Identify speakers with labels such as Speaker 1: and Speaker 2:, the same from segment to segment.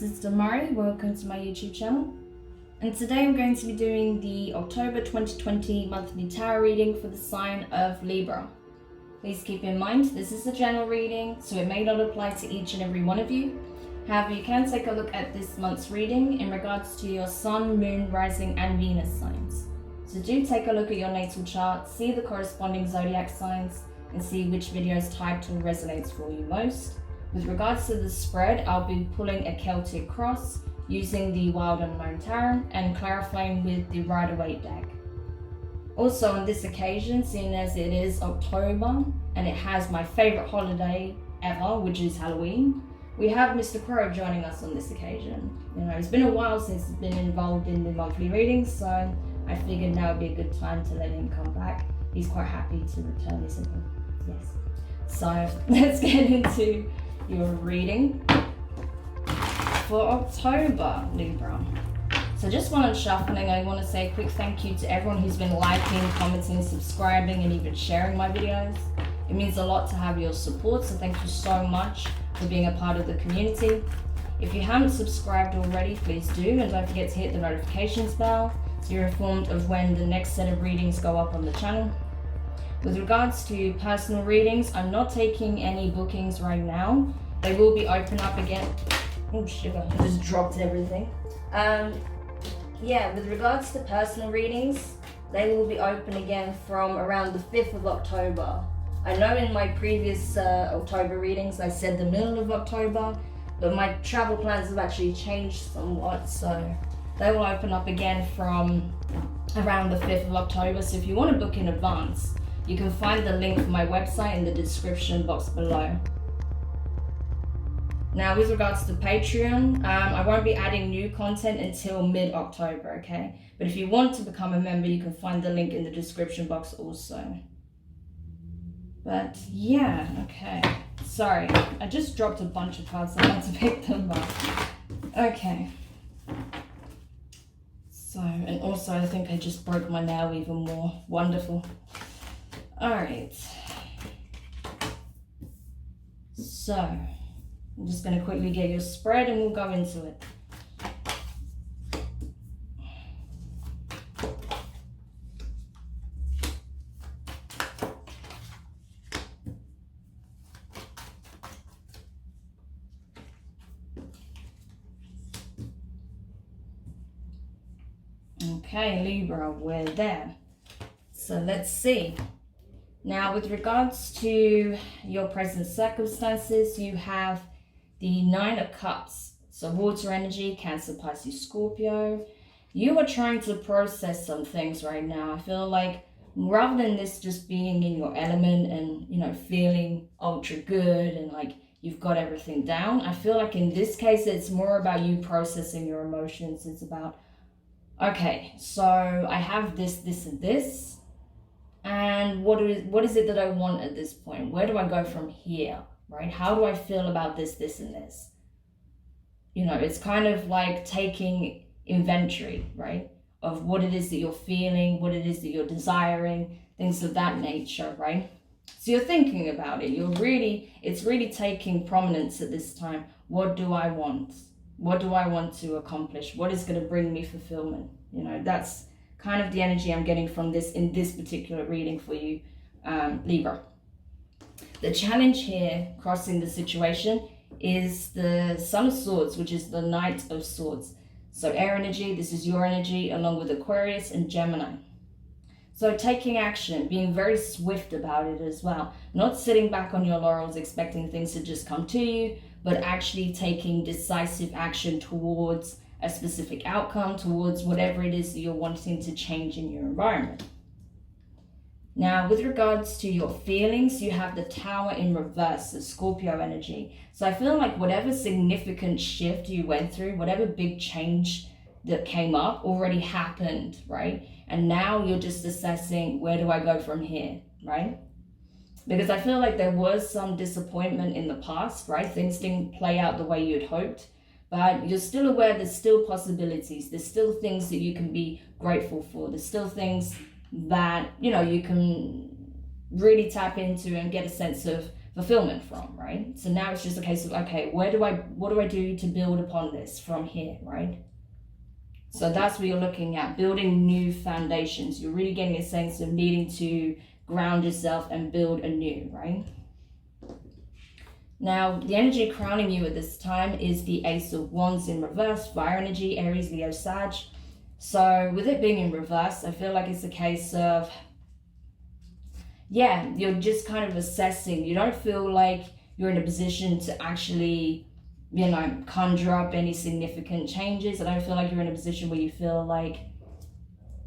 Speaker 1: this is Demari, welcome to my YouTube channel. And today I'm going to be doing the October 2020 monthly tarot reading for the sign of Libra. Please keep in mind, this is a general reading, so it may not apply to each and every one of you. However, you can take a look at this month's reading in regards to your Sun, Moon, Rising and Venus signs. So do take a look at your natal chart, see the corresponding zodiac signs, and see which video's title resonates for you most. With regards to the spread, I'll be pulling a Celtic cross using the Wild Unknown Tarot and clarifying with the Rider-Waite deck. Also on this occasion, seeing as it is October and it has my favourite holiday ever, which is Halloween, we have Mr. Crow joining us on this occasion. You know, it's been a while since he's been involved in the monthly readings, so I figured now would be a good time to let him come back. He's quite happy to return, isn't he? Yes. So let's get into your reading for October, Libra. So just while I'm shuffling, I want to say a quick thank you to everyone who's been liking, commenting, subscribing, and even sharing my videos. It means a lot to have your support, so thank you so much for being a part of the community. If you haven't subscribed already, please do, and don't forget to hit the notifications bell so you're informed of when the next set of readings go up on the channel. With regards to personal readings, I'm not taking any bookings right now. They will be open up again. Oh sugar, I just dropped everything. With regards to personal readings, they will be open again from around the 5th of October. I know in my previous October readings I said the middle of October, but my travel plans have actually changed somewhat, so they will open up again from around the 5th of October. So if you want to book in advance, you can find the link for my website in the description box below. Now, with regards to Patreon, I won't be adding new content until mid-October, okay? But if you want to become a member, you can find the link in the description box also. But yeah, okay. Sorry, I just dropped a bunch of cards, so I had to pick them up. Okay. So, and also I think I just broke my nail even more. Wonderful. Alright, so I'm just going to quickly get your spread and we'll go into it. Okay, Libra, we're there. So let's see. Now, with regards to your present circumstances, you have the 9 of Cups. So water energy, Cancer, Pisces, Scorpio. You are trying to process some things right now. I feel like rather than this just being in your element and, you know, feeling ultra good and like you've got everything down, I feel like in this case, it's more about you processing your emotions. It's about, okay, so I have this, this, and this. And what is it that I want at this point? Where do I go from here, right? How do I feel about this, this, and this? You know, it's kind of like taking inventory, right? Of what it is that you're feeling, what it is that you're desiring, things of that nature, right? So you're thinking about it. It's really taking prominence at this time. What do I want? What do I want to accomplish? What is going to bring me fulfillment? You know, that's kind of the energy I'm getting from this in this particular reading for you, Libra. The challenge here, crossing the situation, is the Sun of Swords, which is the Knight of Swords. So air energy, this is your energy, along with Aquarius and Gemini. So taking action, being very swift about it as well. Not sitting back on your laurels expecting things to just come to you, but actually taking decisive action towards a specific outcome, towards whatever it is that you're wanting to change in your environment. Now, with regards to your feelings, you have the Tower in reverse, the Scorpio energy. So I feel like whatever significant shift you went through, whatever big change that came up already happened, right? And now you're just assessing, where do I go from here, right? Because I feel like there was some disappointment in the past, right? Things didn't play out the way you'd hoped. But you're still aware there's still possibilities. There's still things that you can be grateful for. There's still things that, you know, you can really tap into and get a sense of fulfillment from, right? So now it's just a case of, okay, what do I do to build upon this from here, right? So that's what you're looking at, building new foundations. You're really getting a sense of needing to ground yourself and build anew, right? Now, the energy crowning you at this time is the Ace of Wands in reverse, fire energy, Aries, Leo, Sag. So with it being in reverse, I feel like it's a case of, yeah, you're just kind of assessing. You don't feel like you're in a position to actually, you know, conjure up any significant changes. I don't feel like you're in a position where you feel like,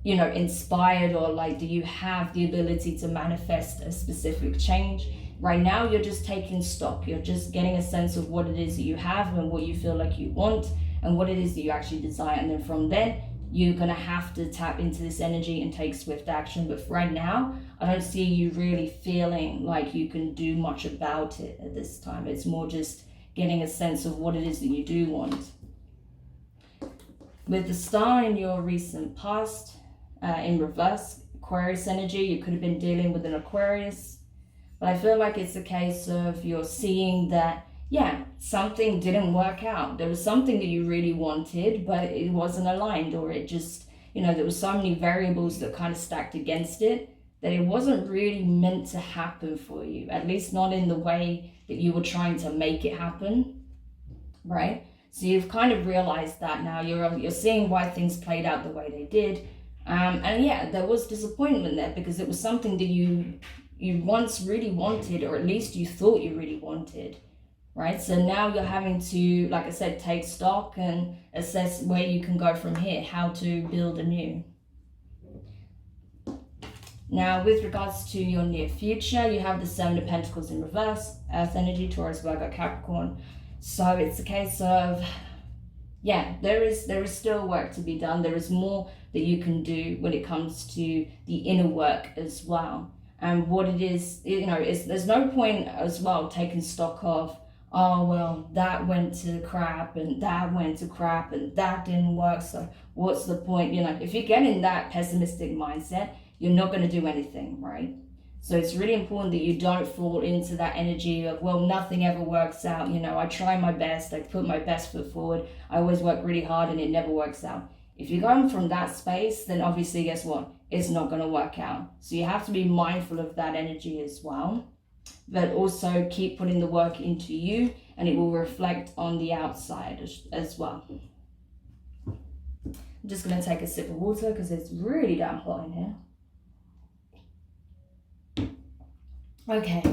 Speaker 1: you know, inspired, or like, do you have the ability to manifest a specific change? Right now, you're just taking stock. You're just getting a sense of what it is that you have and what you feel like you want and what it is that you actually desire. And then from then, you're going to have to tap into this energy and take swift action. But right now, I don't see you really feeling like you can do much about it at this time. It's more just getting a sense of what it is that you do want. With the star in your recent past, in reverse, Aquarius energy, you could have been dealing with an Aquarius. But I feel like it's a case of you're seeing that, yeah, something didn't work out. There was something that you really wanted, but it wasn't aligned, or it just, you know, there was so many variables that kind of stacked against it that it wasn't really meant to happen for you, at least not in the way that you were trying to make it happen, right? So you've kind of realized that now. You're seeing why things played out the way they did. And yeah, there was disappointment there because it was something that you once really wanted, or at least you thought you really wanted, right? So now you're having to, like I said, take stock and assess where you can go from here, how to build anew. Now, with regards to your near future, you have the Seven of Pentacles in reverse, Earth energy, Taurus, Virgo, Capricorn. So it's a case of, yeah, there is still work to be done. There is more that you can do when it comes to the inner work as well. And what it is, you know, there's no point as well taking stock of, oh, well, that went to crap and that went to crap and that didn't work. So what's the point? You know, if you get in that pessimistic mindset, you're not going to do anything, right? So it's really important that you don't fall into that energy of, well, nothing ever works out. You know, I try my best. I put my best foot forward. I always work really hard and it never works out. If you're going from that space, then obviously, guess what? It's not going to work out. So you have to be mindful of that energy as well. But also keep putting the work into you, and it will reflect on the outside as well. I'm just going to take a sip of water because it's really damn hot in here. Okay,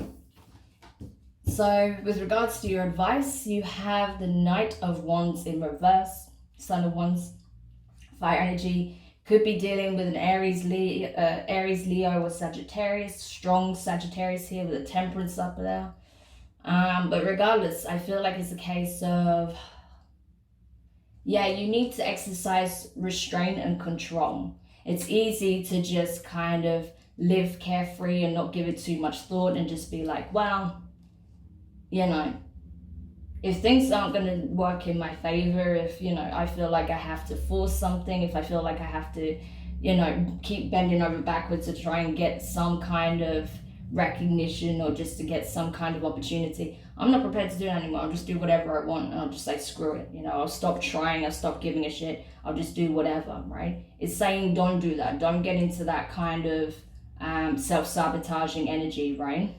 Speaker 1: so with regards to your advice, you have the Knight of Wands in reverse, Son of Wands, fire energy. Could be dealing with an Aries, Leo, or Sagittarius. Strong Sagittarius here with a Temperance up there. But regardless, I feel like it's a case of, yeah, you need to exercise restraint and control. It's easy to just kind of live carefree and not give it too much thought and just be like, well, you know, if things aren't going to work in my favor, if, you know, I feel like I have to force something, if I feel like I have to, you know, keep bending over backwards to try and get some kind of recognition or just to get some kind of opportunity, I'm not prepared to do that anymore. I'll just do whatever I want and I'll just say, screw it. You know, I'll stop trying. I'll stop giving a shit. I'll just do whatever, right? It's saying don't do that. Don't get into that kind of self-sabotaging energy, right?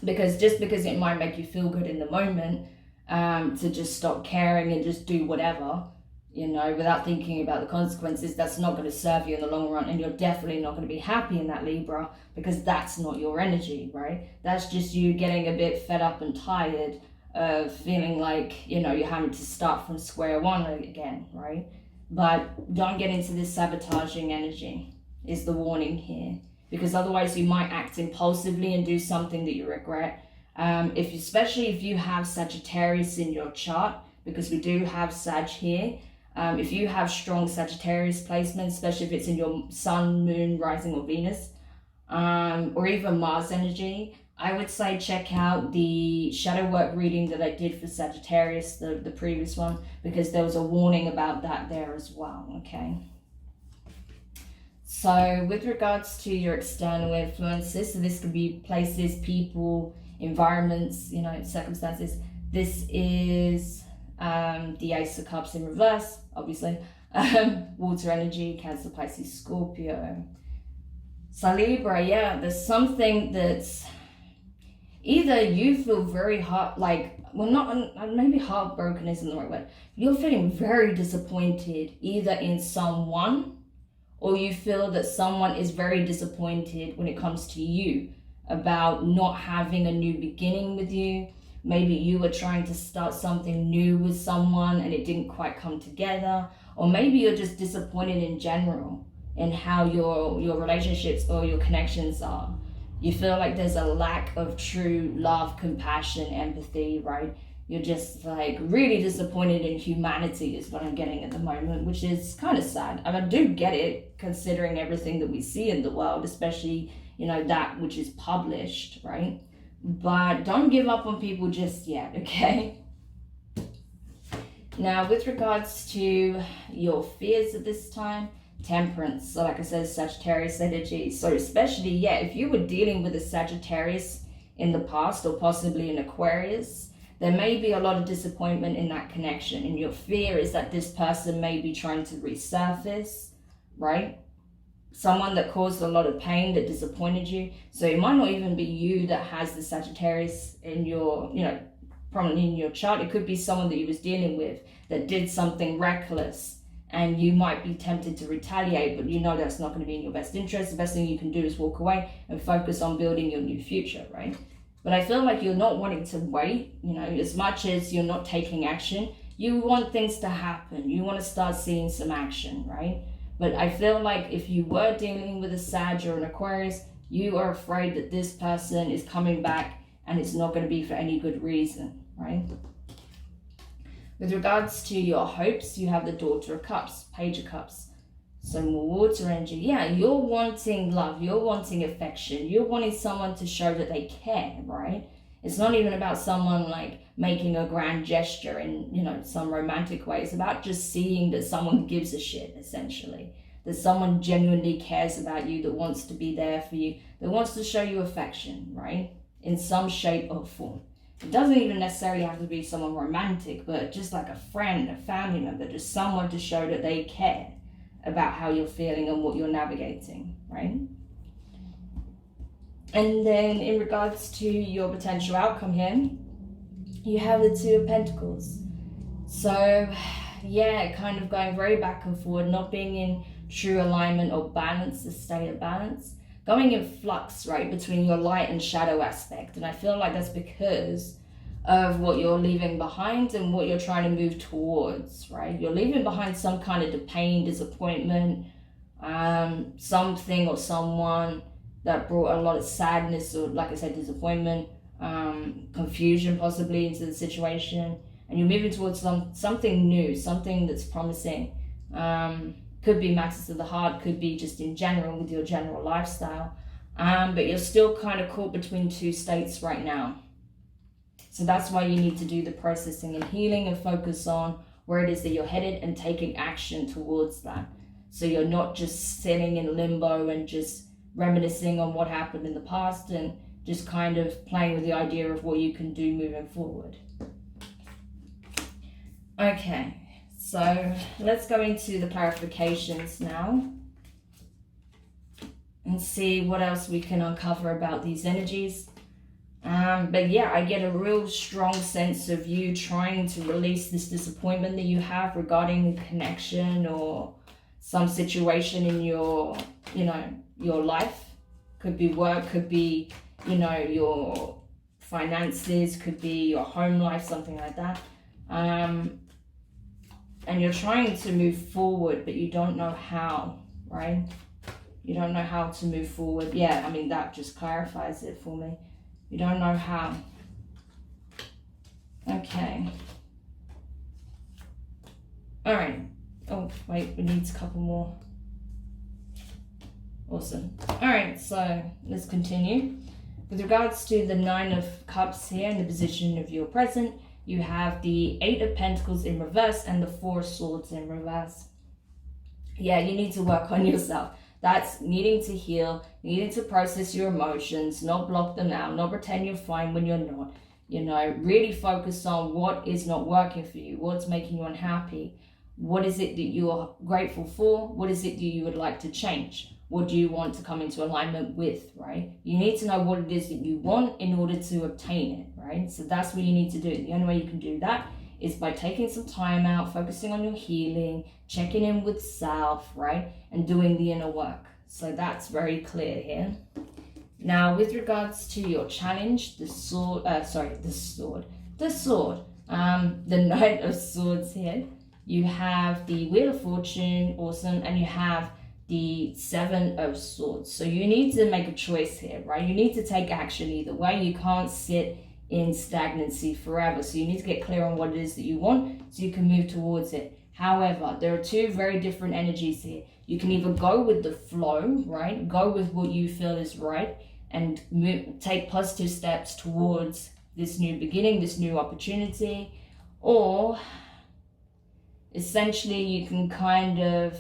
Speaker 1: Because just because it might make you feel good in the moment, to just stop caring and just do whatever, you know, without thinking about the consequences, that's not going to serve you in the long run, and you're definitely not going to be happy in that Libra, because that's not your energy, right? That's just you getting a bit fed up and tired of feeling like, you know, you're having to start from square one again, right? But don't get into this sabotaging energy is the warning here, because otherwise you might act impulsively and do something that you regret. Especially if you have Sagittarius in your chart, because we do have Sag here. If you have strong Sagittarius placements, especially if it's in your Sun, Moon, Rising, or Venus, or even Mars energy, I would say check out the shadow work reading that I did for Sagittarius, the previous one, because there was a warning about that there as well, okay? So with regards to your external influences, so this could be places, people, environments, you know, circumstances. This is the Ace of Cups in reverse, obviously. Water energy, Cancer, Pisces, Scorpio. So Libra, yeah, there's something that's either you feel very maybe heartbroken isn't the right word. You're feeling very disappointed either in someone, or you feel that someone is very disappointed when it comes to you about not having a new beginning with you. Maybe you were trying to start something new with someone and it didn't quite come together. Or maybe you're just disappointed in general in how your relationships or your connections are. You feel like there's a lack of true love, compassion, empathy, right? You're just like really disappointed in humanity is what I'm getting at the moment, which is kind of sad. And I do get it considering everything that we see in the world, especially, you know, that which is published, right? But don't give up on people just yet, okay? Now, with regards to your fears at this time, Temperance. So like I said, Sagittarius energy. So especially, yeah, if you were dealing with a Sagittarius in the past or possibly an Aquarius, there may be a lot of disappointment in that connection. And your fear is that this person may be trying to resurface, right? Someone that caused a lot of pain, that disappointed you. So it might not even be you that has the Sagittarius in your, you know, prominently in your chart. It could be someone that you was dealing with that did something reckless, and you might be tempted to retaliate, but you know that's not going to be in your best interest. The best thing you can do is walk away and focus on building your new future, right? But I feel like you're not wanting to wait, you know, as much as you're not taking action. You want things to happen. You want to start seeing some action, right? But I feel like if you were dealing with a Sag or an Aquarius, you are afraid that this person is coming back and it's not going to be for any good reason, right? With regards to your hopes, you have the Daughter of Cups, Page of Cups. So more water energy. Yeah, you're wanting love. You're wanting affection. You're wanting someone to show that they care, right? It's not even about someone like making a grand gesture in, you know, some romantic way. It's about just seeing that someone gives a shit, essentially. That someone genuinely cares about you, that wants to be there for you, that wants to show you affection, right? In some shape or form. It doesn't even necessarily have to be someone romantic, but just like a friend, a family member, just someone to show that they care about how you're feeling and what you're navigating, right? And then in regards to your potential outcome here, you have the Two of Pentacles. So yeah, kind of going very back and forward, not being in true alignment or balance, the state of balance. Going in flux, right, between your light and shadow aspect. And I feel like that's because of what you're leaving behind and what you're trying to move towards, right? You're leaving behind some kind of pain, disappointment, something or someone that brought a lot of sadness or, like I said, disappointment, confusion possibly into the situation. And you're moving towards something new, something that's promising. Could be matters of the heart, could be just in general with your general lifestyle. But you're still kind of caught between two states right now. So that's why you need to do the processing and healing and focus on where it is that you're headed and taking action towards that. So you're not just sitting in limbo and just reminiscing on what happened in the past and just kind of playing with the idea of what you can do moving forward. Okay. So let's go into the clarifications now and see what else we can uncover about these energies. But yeah, I get a real strong sense of you trying to release this disappointment that you have regarding a connection or some situation in your, you know, your life. Could be work, could be, you know, your finances, could be your home life, something like that. And you're trying to move forward, but you don't know how, right? You don't know how to move forward. Yeah, I mean, that just clarifies it for me. You don't know how. Okay. All right. Oh, wait, we need a couple more. Awesome. All right, so let's continue. With regards to the Nine of Cups here in the position of your present, you have the Eight of Pentacles in reverse and the Four of Swords in reverse. Yeah, you need to work on yourself. That's needing to heal, needing to process your emotions, not block them out, not pretend you're fine when you're not. You know, really focus on what is not working for you, what's making you unhappy. What is it that you're grateful for? What is it that you would like to change? What do you want to come into alignment with, right? You need to know what it is that you want in order to obtain it, right? So that's what you need to do. The only way you can do that is by taking some time out, focusing on your healing, checking in with self, right? And doing the inner work. So that's very clear here. Now, with regards to your challenge, the Knight of Swords here, you have the Wheel of Fortune, awesome, and you have the Seven of Swords. So you need to make a choice here, right? You need to take action either way. You can't sit in stagnancy forever. So you need to get clear on what it is that you want so you can move towards it. However, there are two very different energies here. You can either go with the flow, right? Go with what you feel is right and take positive steps towards this new beginning, this new opportunity, or essentially you can kind of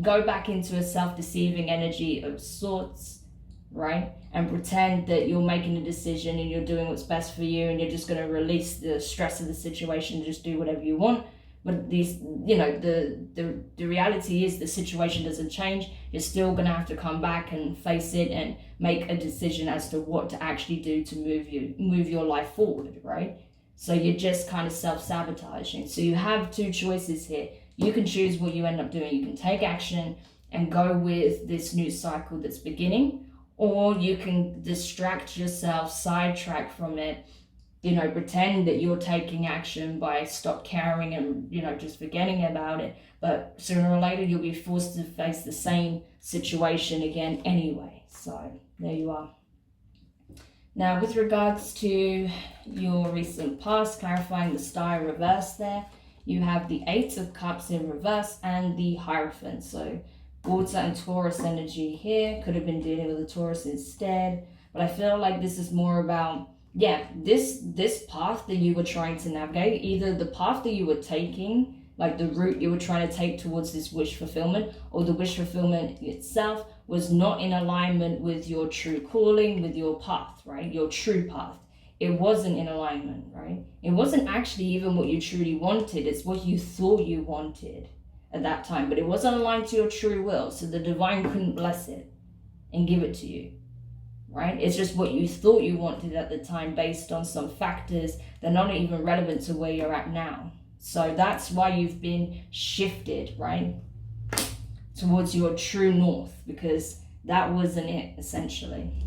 Speaker 1: go back into a self-deceiving energy of sorts, right? And pretend that you're making a decision and you're doing what's best for you and you're just going to release the stress of the situation and just do whatever you want. But these, you know, the reality is the situation doesn't change. You're still going to have to come back and face it and make a decision as to what to actually do to move your life forward, right? So you're just kind of self-sabotaging. So you have two choices here. You can choose what you end up doing. You can take action and go with this new cycle that's beginning, or you can distract yourself, sidetrack from it, you know, pretend that you're taking action by stop caring and, you know, just forgetting about it. But sooner or later, you'll be forced to face the same situation again anyway. So there you are. Now, with regards to your recent past, clarifying the star reverse there, you have the Eight of Cups in reverse and the Hierophant. So Water and Taurus energy here. Could have been dealing with a Taurus instead. But I feel like this is more about, yeah, this path that you were trying to navigate, either the path that you were taking, like the route you were trying to take towards this wish fulfillment, or the wish fulfillment itself was not in alignment with your true calling, with your path, right? Your true path. It wasn't in alignment, right? It wasn't actually even what you truly wanted. It's what you thought you wanted at that time, but it wasn't aligned to your true will. So the divine couldn't bless it and give it to you, right? It's just what you thought you wanted at the time based on some factors that are not even relevant to where you're at now. So that's why you've been shifted, right? Towards your true north, because that wasn't it, essentially.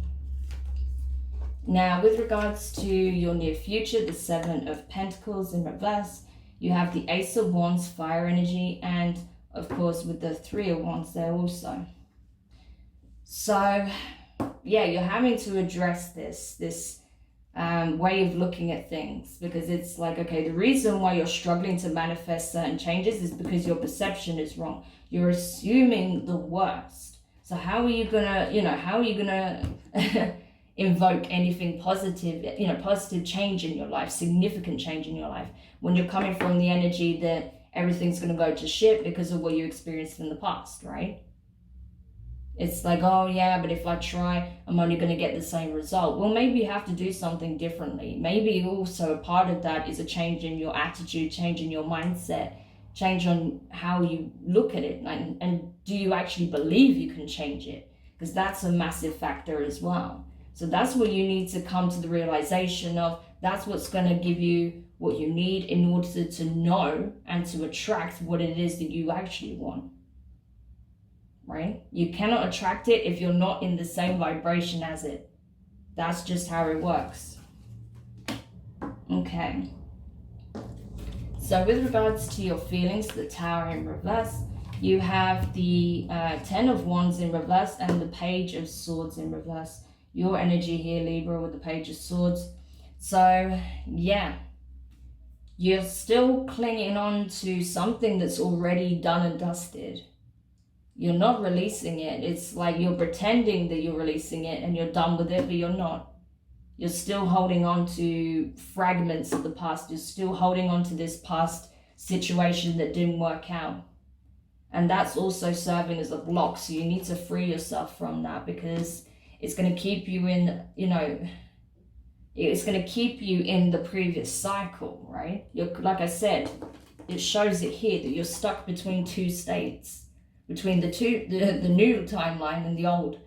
Speaker 1: Now, with regards to your near future, the Seven of Pentacles in reverse, you have the Ace of Wands, fire energy, and of course with the Three of Wands there also. So, yeah, you're having to address this way of looking at things, because it's like, okay, the reason why you're struggling to manifest certain changes is because your perception is wrong. You're assuming the worst. So how are you gonna, invoke anything positive, positive change in your life, significant change in your life, when you're coming from the energy that everything's going to go to shit because of what you experienced in the past, right? It's like, oh yeah, but if I try, I'm only going to get the same result. Well, maybe you have to do something differently. Maybe also a part of that is a change in your attitude, change in your mindset, change on how you look at it. And do you actually believe you can change it? Because that's a massive factor as well. So that's what you need to come to the realization of. That's what's going to give you what you need in order to know and to attract what it is that you actually want, right? You cannot attract it if you're not in the same vibration as it. That's just how it works. Okay. So with regards to your feelings, the Tower in reverse, you have the Ten of Wands in reverse and the Page of Swords in reverse. Your energy here, Libra, with the Page of Swords. So, yeah, you're still clinging on to something that's already done and dusted. You're not releasing it. It's like you're pretending that you're releasing it and you're done with it, but you're not. You're still holding on to fragments of the past. You're still holding on to this past situation that didn't work out. And that's also serving as a block. So you need to free yourself from that, because it's going to keep you in, it's going to keep you in the previous cycle, right? Like I said, it shows it here that you're stuck between two states, between the new timeline and the old.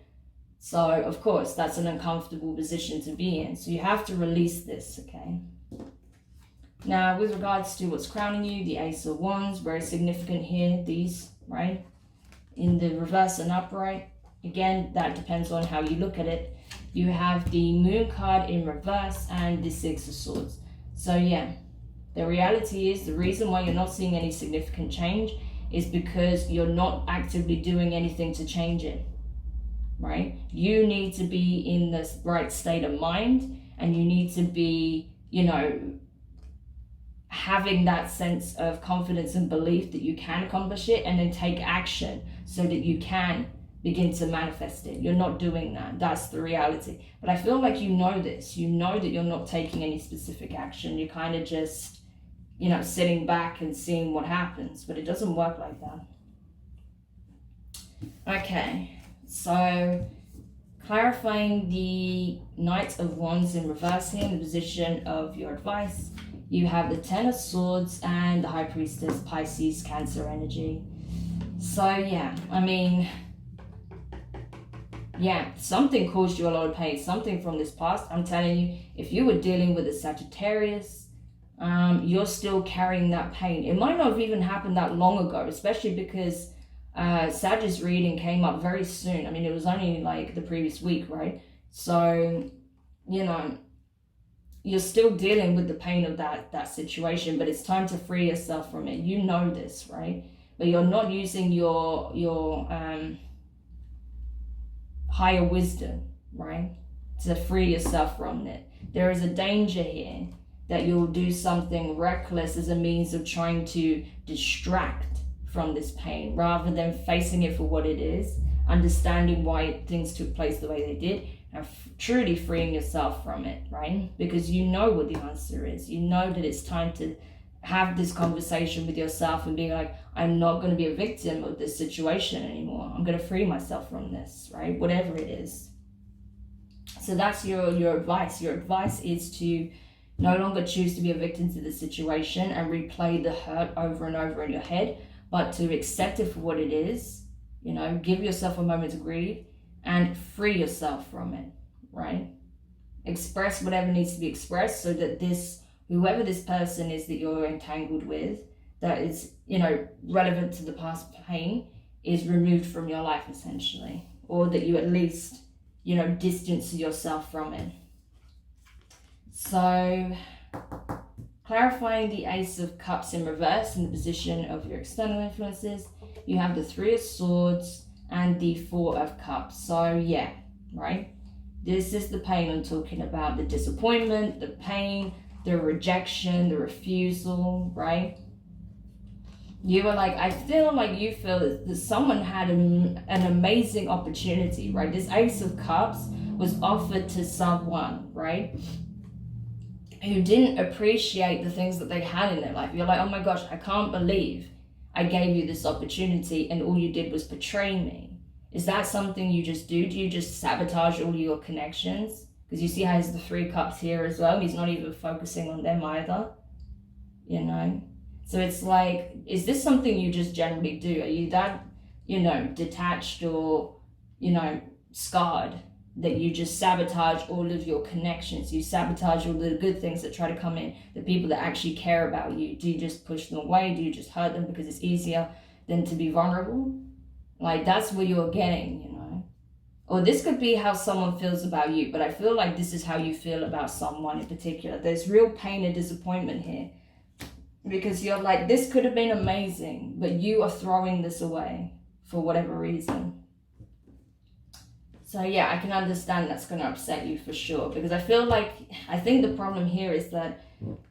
Speaker 1: So of course that's an uncomfortable position to be in. So you have to release this, okay? Now with regards to what's crowning you, the Ace of Wands, very significant here, these, right? In the reverse and upright, again, that depends on how you look at it. You have the Moon card in reverse and the Six of Swords. So yeah, the reality is the reason why you're not seeing any significant change is because you're not actively doing anything to change it, right? You need to be in this right state of mind, and you need to be, having that sense of confidence and belief that you can accomplish it, and then take action so that you can begin to manifest it. You're not doing that. That's the reality. But I feel like you know this. You know that you're not taking any specific action. You're kind of just, sitting back and seeing what happens. But it doesn't work like that. Okay, so clarifying the Knight of Wands in reverse here in the position of your advice. You have the Ten of Swords and the High Priestess, Pisces, Cancer energy. So yeah, something caused you a lot of pain, something from this past. I'm telling you, if you were dealing with a Sagittarius, you're still carrying that pain. It might not have even happened that long ago, especially because Sagittarius reading came up very soon. It was only like the previous week, right? So, you're still dealing with the pain of that situation, but it's time to free yourself from it. You know this, right? But you're not using your higher wisdom, right, to free yourself from it. There is a danger here that you'll do something reckless as a means of trying to distract from this pain, rather than facing it for what it is, understanding why things took place the way they did, and truly freeing yourself from it, right? Because you know what the answer is. You know that it's time to have this conversation with yourself and being like, I'm not going to be a victim of this situation anymore. I'm going to free myself from this, right? Whatever it is. So that's your advice. Your advice is to no longer choose to be a victim to the situation and replay the hurt over and over in your head, but to accept it for what it is, give yourself a moment to grieve and free yourself from it, right? Express whatever needs to be expressed so that whoever this person is that you're entangled with, that is, relevant to the past pain, is removed from your life essentially, or that you at least, distance yourself from it. So, clarifying the Ace of Cups in reverse in the position of your external influences, you have the Three of Swords and the Four of Cups. So yeah, right? This is the pain I'm talking about, the disappointment, the pain, the rejection, the refusal, right? You were like, I feel like you feel that someone had an amazing opportunity, right? This Ace of Cups was offered to someone, right, who didn't appreciate the things that they had in their life. You're like, oh my gosh, I can't believe I gave you this opportunity and all you did was betray me. Is that something you just do? Do you just sabotage all your connections? Because you see how there's the Three Cups here as well. He's not even focusing on them either, So it's like, is this something you just generally do? Are you that, detached or, scarred that you just sabotage all of your connections? You sabotage all the good things that try to come in, the people that actually care about you. Do you just push them away? Do you just hurt them because it's easier than to be vulnerable? Like, that's where you're getting, Or this could be how someone feels about you, but I feel like this is how you feel about someone in particular. There's real pain and disappointment here, because you're like, this could have been amazing, but you are throwing this away for whatever reason. So yeah, I can understand that's going to upset you for sure, because I think the problem here is that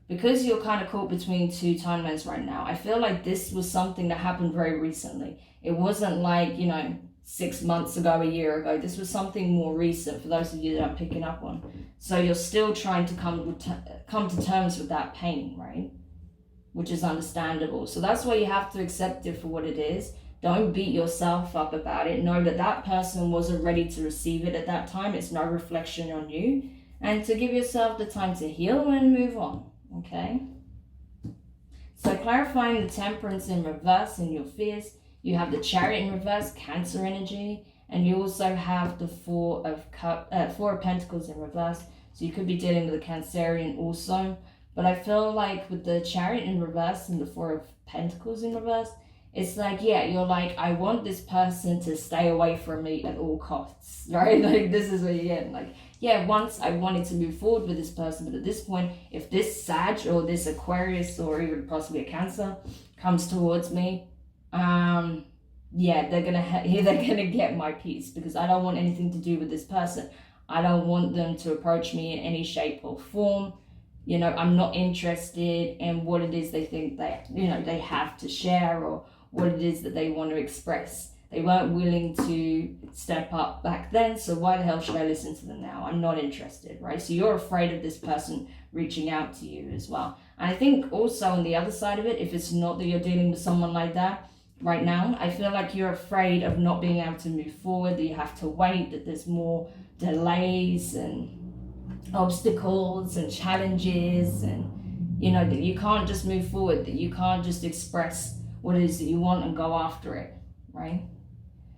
Speaker 1: because you're kind of caught between two timelines right now, I feel like this was something that happened very recently. It wasn't like, 6 months ago, a year ago. This was something more recent for those of you that I'm picking up on. So you're still trying to come to terms with that pain, right? Which is understandable. So that's why you have to accept it for what it is. Don't beat yourself up about it. Know that that person wasn't ready to receive it at that time. It's no reflection on you. And to give yourself the time to heal and move on, okay? So clarifying the Temperance in reverse in your fears. You have the Chariot in reverse, Cancer energy. And you also have the Four of Pentacles in reverse. So you could be dealing with a Cancerian also. But I feel like with the Chariot in reverse and the Four of Pentacles in reverse, it's like, yeah, you're like, I want this person to stay away from me at all costs, right? Like, this is what you're getting. Like, yeah, once I wanted to move forward with this person, but at this point, if this Sag or this Aquarius or even possibly a Cancer comes towards me, yeah, they're gonna get my peace, because I don't want anything to do with this person. I don't want them to approach me in any shape or form. You know, I'm not interested in what it is they think they have to share, or what it is that they want to express. They weren't willing to step up back then, so why the hell should I listen to them now? I'm not interested, right? So you're afraid of this person reaching out to you as well. And I think also on the other side of it, if it's not that you're dealing with someone like that right now, I feel like you're afraid of not being able to move forward, that you have to wait, that there's more delays and obstacles and challenges, and you know, that you can't just move forward, that you can't just express what it is that you want and go after it, right?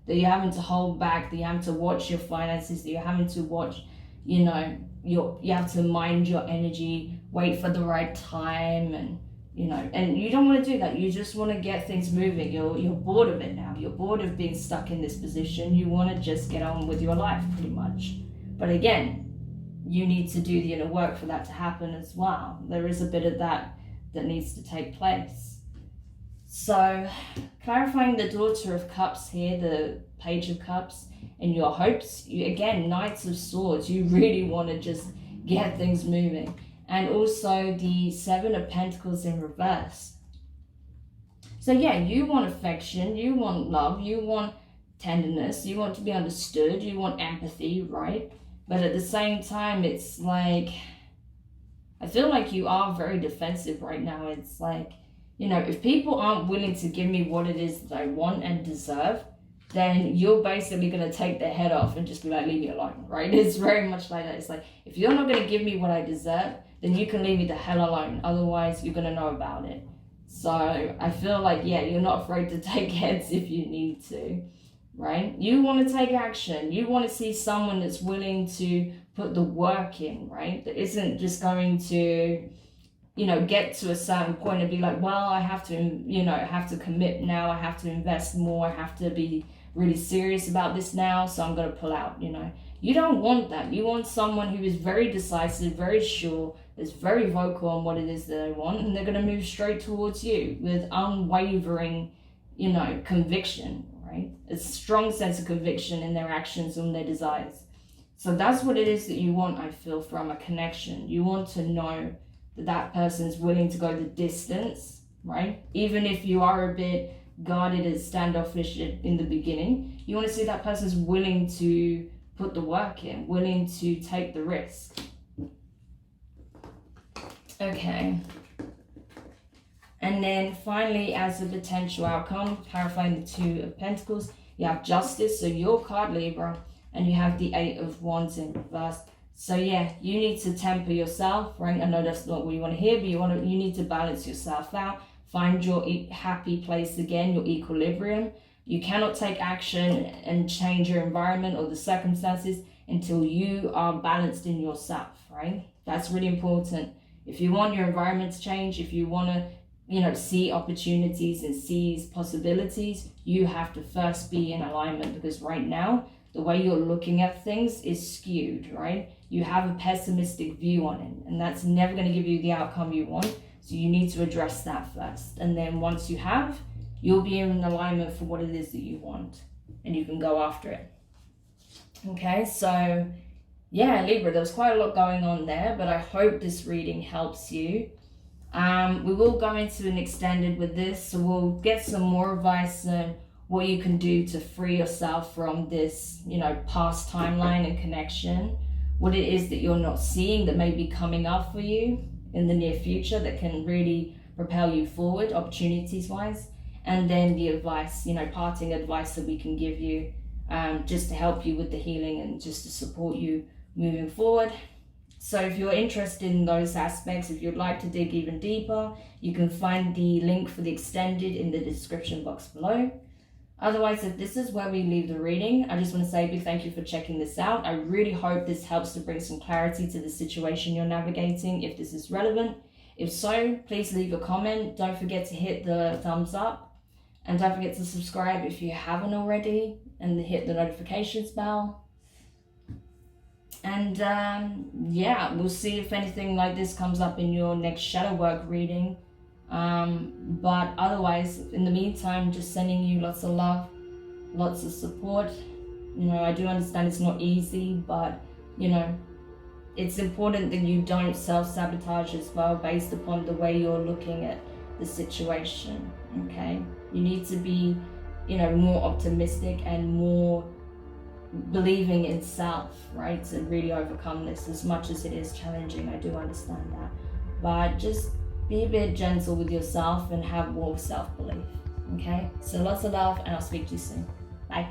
Speaker 1: That you're having to hold back, that you're having to watch your finances, that you're having to watch, you know, you have to mind your energy, wait for the right time, and you know, and you don't want to do that. You just want to get things moving. You're bored of it now. You're bored of being stuck in this position. You want to just get on with your life, pretty much. But again, you need to do the inner work for that to happen as well. There is a bit of that needs to take place. So, clarifying the Daughter of Cups here, the Page of Cups, and your hopes. You, again, Knights of Swords. You really want to just get things moving. And also the Seven of Pentacles in reverse. So yeah, you want affection, you want love, you want tenderness, you want to be understood, you want empathy, right? But at the same time, it's like, I feel like you are very defensive right now. It's like, you know, if people aren't willing to give me what it is that I want and deserve, then you're basically going to take their head off and just be like, leave me alone, right? It's very much like that. It's like, if you're not going to give me what I deserve, then you can leave me the hell alone. Otherwise, you're going to know about it. So I feel like, yeah, you're not afraid to take heads if you need to, right? You want to take action. You want to see someone that's willing to put the work in, right? That isn't just going to, you know, get to a certain point and be like, well, I have to, you know, I have to commit now. I have to invest more. I have to be really serious about this now. So I'm going to pull out, you know. You don't want that. You want someone who is very decisive, very sure, is very vocal on what it is that they want, and they're going to move straight towards you with unwavering, you know, conviction, right? A strong sense of conviction in their actions and their desires. So that's what it is that you want, I feel, from a connection. You want to know that that person's willing to go the distance, right? Even if you are a bit guarded and standoffish in the beginning, you want to see that person's willing to put the work in, willing to take the risk. Okay. And then finally, as a potential outcome, clarifying the Two of Pentacles, you have Justice, so your card, Libra, and you have the Eight of Wands in reverse. So yeah, you need to temper yourself, right? I know that's not what you want to hear, but you need to balance yourself out. Find your happy place again, your equilibrium. You cannot take action and change your environment or the circumstances until you are balanced in yourself, right? That's really important. If you want your environment to change, if you want to, you know, see opportunities and seize possibilities, you have to first be in alignment, because right now, the way you're looking at things is skewed, right? You have a pessimistic view on it, and that's never going to give you the outcome you want. So you need to address that first. And then once you have, you'll be in alignment for what it is that you want, and you can go after it. Okay, so yeah, Libra, there's quite a lot going on there, but I hope this reading helps you. We will go into an extended with this, so we'll get some more advice on what you can do to free yourself from this, you know, past timeline and connection, what it is that you're not seeing that may be coming up for you in the near future that can really propel you forward, opportunities-wise. and then the advice, parting advice that we can give you, just to help you with the healing and just to support you moving forward. So if you're interested in those aspects, if you'd like to dig even deeper, you can find the link for the extended in the description box below. Otherwise, if this is where we leave the reading, I just want to say a big thank you for checking this out. I really hope this helps to bring some clarity to the situation you're navigating, if this is relevant. If so, please leave a comment. Don't forget to hit the thumbs up, and don't forget to subscribe if you haven't already, and hit the notifications bell. And yeah, we'll see if anything like this comes up in your next shadow work reading. But otherwise, in the meantime, just sending you lots of love, lots of support. I do understand it's not easy, but it's important that you don't self-sabotage as well based upon the way you're looking at the situation. Okay, you need to be more optimistic and more believing in self, right, to really overcome this, as much as it is challenging. I do understand that, but just be a bit gentle with yourself and have more self-belief. Okay, so lots of love, and I'll speak to you soon. Bye.